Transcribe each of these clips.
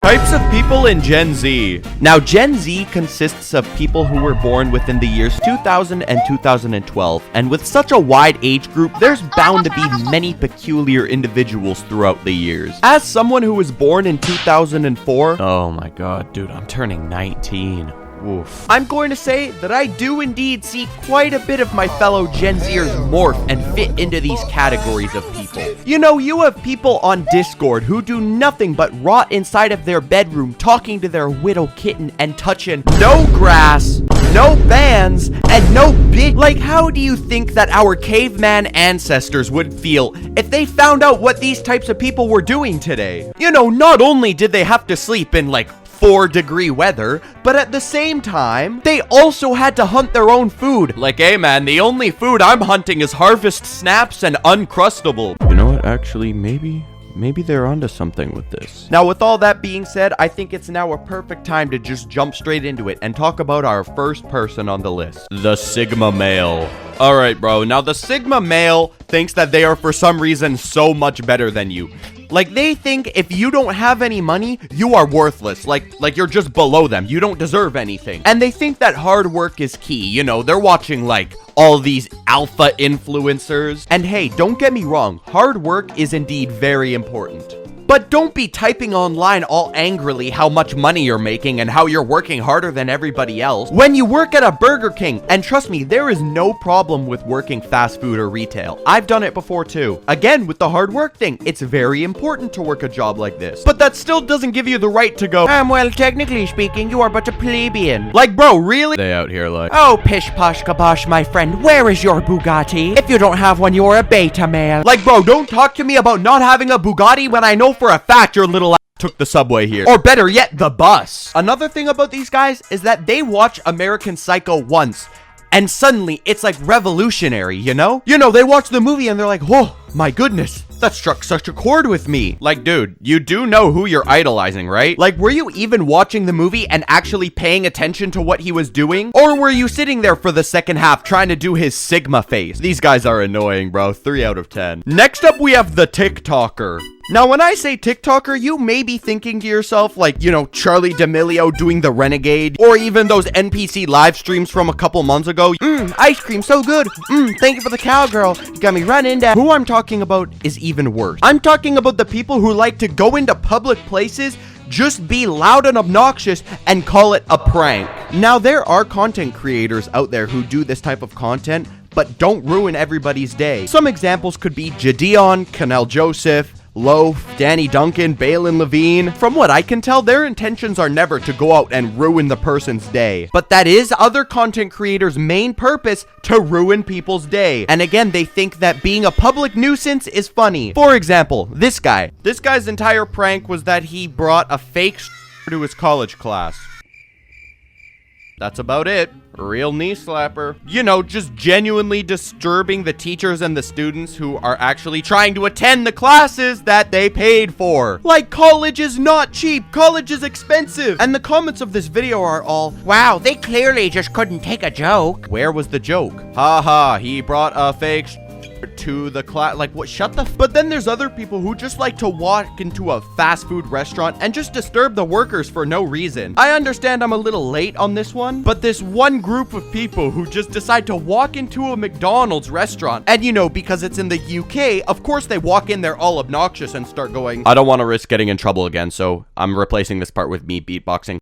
Types of people in Gen Z. Now, Gen Z consists of people who were born within the years 2000 and 2012, and with such a wide age group, there's bound to be many peculiar individuals throughout the years. As someone who was born in 2004, oh my god, dude, I'm turning 19. Oof. I'm going to say that I do indeed see quite a bit of my fellow Gen Zers morph and fit into these categories of people. You know, you have people on Discord who do nothing but rot inside of their bedroom talking to their widow kitten and touching no grass, no bands, and no big. Like, how do you think that our caveman ancestors would feel if they found out what these types of people were doing today? You know, not only did they have to sleep in like 4-degree weather, but at the same time, they also had to hunt their own food. Like, hey man, the only food I'm hunting is Harvest Snaps and Uncrustable. You know what, actually, maybe they're onto something with this. Now, with all that being said, I think it's now a perfect time to just jump straight into it and talk about our first person on the list. The Sigma male. Alright, bro. Now, the Sigma male thinks that they are for some reason so much better than you. Like, they think if you don't have any money, you are worthless. Like you're just below them. You don't deserve anything. And they think that hard work is key. You know, they're watching, like, all these alpha influencers. And hey, don't get me wrong. Hard work is indeed very important. But don't be typing online all angrily how much money you're making and how you're working harder than everybody else when you work at a Burger King. And trust me, there is no problem with working fast food or retail. I've done it before too. Again, with the hard work thing, it's very important to work a job like this. But that still doesn't give you the right to go, well, technically speaking, you are but a plebeian. Like, bro, really? They out here like, oh, pish posh kabosh, my friend, where is your Bugatti? If you don't have one, you're a beta male. Like, bro, don't talk to me about not having a Bugatti when I know for a fact your little ass took the subway here. Or better yet, the bus. Another thing about these guys is that they watch American Psycho once, and suddenly it's like revolutionary, you know? You know, they watch the movie and they're like, oh, my goodness, that struck such a chord with me. Like, dude, you do know who you're idolizing, right? Like, were you even watching the movie and actually paying attention to what he was doing? Or were you sitting there for the second half trying to do his Sigma face? These guys are annoying, bro. 3 out of 10. Next up, we have the TikToker. Now, when I say TikToker, you may be thinking to yourself, like, you know, Charlie D'Amelio doing the Renegade, or even those NPC live streams from a couple months ago. Ice cream, so good. Thank you for the cowgirl. You got me running down. Who I'm talking about is even worse. I'm talking about the people who like to go into public places, just be loud and obnoxious, and call it a prank. Now, there are content creators out there who do this type of content, but don't ruin everybody's day. Some examples could be Jadeon, Kanel Joseph, Loaf, Danny Duncan, Balin Levine. From what I can tell, their intentions are never to go out and ruin the person's day. But that is other content creators' main purpose, to ruin people's day. And again, they think that being a public nuisance is funny. For example, this guy. This guy's entire prank was that he brought a fake to his college class. That's about it. Real knee slapper. You know, just genuinely disturbing the teachers and the students who are actually trying to attend the classes that they paid for. Like, college is not cheap. College is expensive. And the comments of this video are all, wow, they clearly just couldn't take a joke. Where was the joke? Haha, he brought a fake to the class. Like, what? Shut the but then there's other people who just like to walk into a fast food restaurant and just disturb the workers for no reason. I understand I'm a little late on this one, but this one group of people who just decide to walk into a McDonald's restaurant, and you know, because it's in the UK, of course they walk in there all obnoxious and start going, I don't want to risk getting in trouble again, so I'm replacing this part with me beatboxing.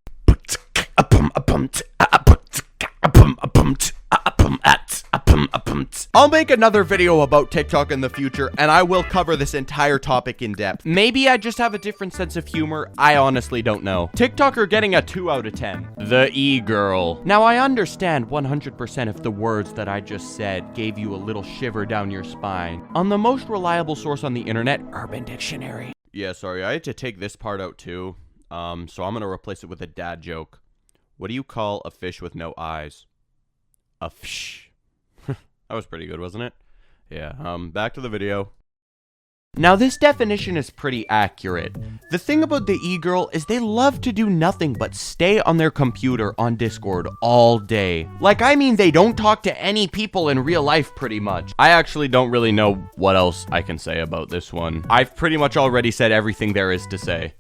I'll make another video about TikTok in the future, and I will cover this entire topic in depth. Maybe I just have a different sense of humor. I honestly don't know. TikToker getting a 2 out of 10. The e-girl. Now, I understand 100% if the words that I just said gave you a little shiver down your spine. On the most reliable source on the internet, Urban Dictionary. Yeah, sorry, I had to take this part out too. So I'm gonna replace it with a dad joke. What do you call a fish with no eyes? A fish. That was pretty good, wasn't it? Yeah, back to the video. Now, this definition is pretty accurate. The thing about the e-girl is they love to do nothing but stay on their computer on Discord all day. Like, I mean, they don't talk to any people in real life pretty much. I actually don't really know what else I can say about this one. I've pretty much already said everything there is to say.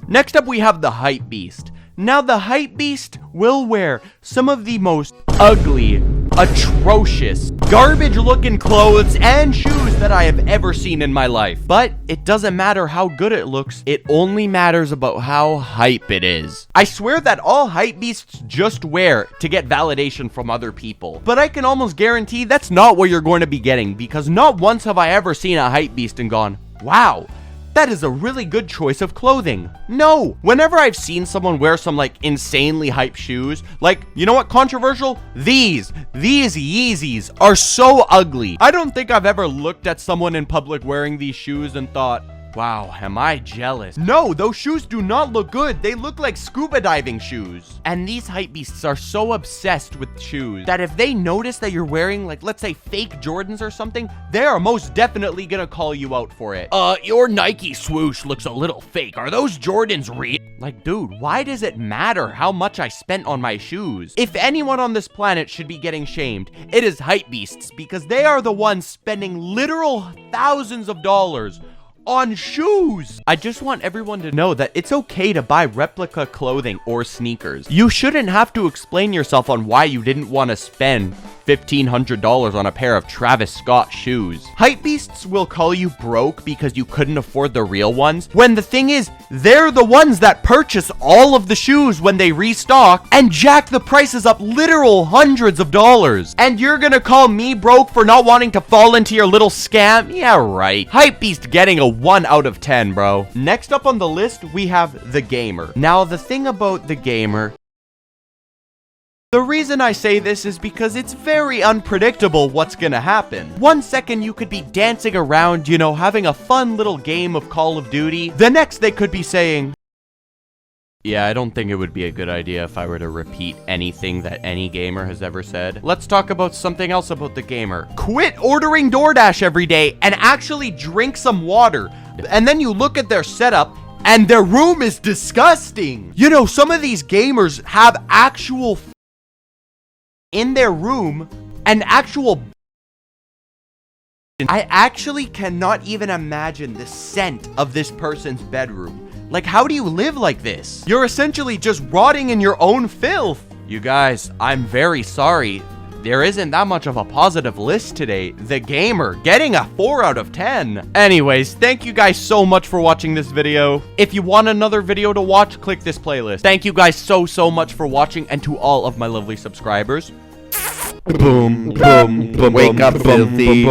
Next up, we have the Hypebeast. Now, the Hypebeast will wear some of the most ugly, atrocious, garbage-looking clothes and shoes that I have ever seen in my life. But it doesn't matter how good it looks, it only matters about how hype it is. I swear that all Hypebeasts just wear to get validation from other people. But I can almost guarantee that's not what you're going to be getting, because not once have I ever seen a Hypebeast and gone, wow, that is a really good choice of clothing. No, whenever I've seen someone wear some like insanely hype shoes, like, you know what, controversial? These Yeezys are so ugly. I don't think I've ever looked at someone in public wearing these shoes and thought, wow, am I jealous? No, those shoes do not look good. They look like scuba diving shoes. And these Hypebeasts are so obsessed with shoes that if they notice that you're wearing, like, let's say fake Jordans or something, they are most definitely gonna call you out for it. Your Nike swoosh looks a little fake. Are those Jordans real? Like, dude, why does it matter how much I spent on my shoes? If anyone on this planet should be getting shamed, it is Hypebeasts, because they are the ones spending literal thousands of dollars on shoes. I just want everyone to know that it's okay to buy replica clothing or sneakers. You shouldn't have to explain yourself on why you didn't want to spend $1,500 on a pair of Travis Scott shoes. Hypebeasts will call you broke because you couldn't afford the real ones, when the thing is, they're the ones that purchase all of the shoes when they restock and jack the prices up literal hundreds of dollars. And you're gonna call me broke for not wanting to fall into your little scam? Yeah, right. Hypebeast getting a 1 out of 10, bro. Next up on the list, we have the gamer. Now, the thing about the gamer, the reason I say this is because it's very unpredictable what's gonna happen. 1 second you could be dancing around, you know, having a fun little game of Call of Duty. The next they could be saying, yeah, I don't think it would be a good idea if I were to repeat anything that any gamer has ever said. Let's talk about something else about the gamer. Quit ordering DoorDash every day and actually drink some water. And then you look at their setup and their room is disgusting. You know, some of these gamers have actual in their room, an actual. I actually cannot even imagine the scent of this person's bedroom. Like, how do you live like this? You're essentially just rotting in your own filth. You guys, I'm very sorry. There isn't that much of a positive list today. The gamer getting a 4 out of 10. Anyways, thank you guys so much for watching this video. If you want another video to watch, click this playlist. Thank you guys so much for watching, and to all of my lovely subscribers, boom, boom, boom, wake up, filthy.